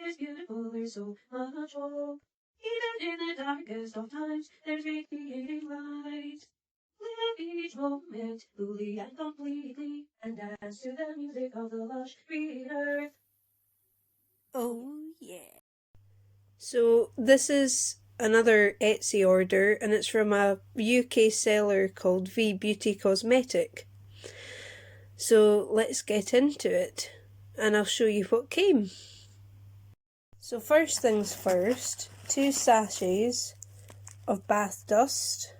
is beautiful, there's so much hope. Even in the darkest of times, there's radiating light. Live each moment fully and completely, and dance to the music of the lush green earth. Oh yeah. So this is another Etsy order, and it's from a UK seller called VBeautyCosmetic. So let's get into it, and I'll show you what came. So first things first, 2 sachets of bath dust.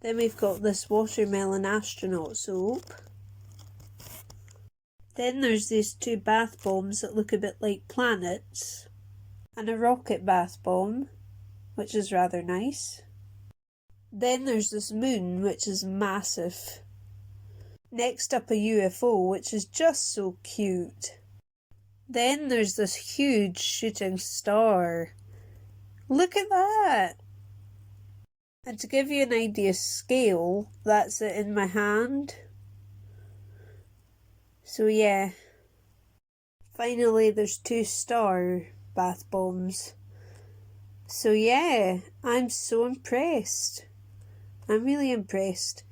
Then we've got this watermelon astronaut soap. Then there's these 2 bath bombs that look a bit like planets. And a rocket bath bomb, which is rather nice. Then there's this moon, which is massive. Next up a UFO, which is just so cute. Then there's this huge shooting star. Look at that! And to give you an idea of scale, that's it in my hand. So yeah. Finally there's 2 star bath bombs. So yeah, I'm so impressed. I'm really impressed.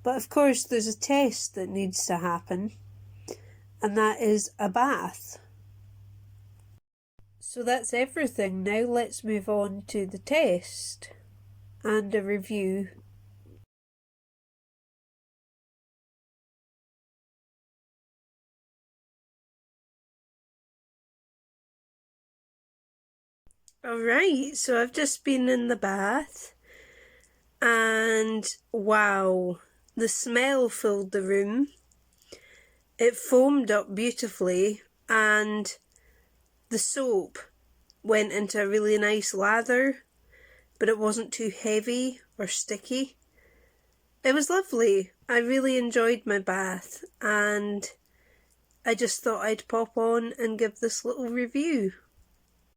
But of course there's a test that needs to happen, and that is a bath. So that's everything. Now let's move on to the test and a review. Alright, so I've just been in the bath, and wow, the smell filled the room. It foamed up beautifully, and the soap went into a really nice lather, but it wasn't too heavy or sticky. It was lovely. I really enjoyed my bath, and I just thought I'd pop on and give this little review.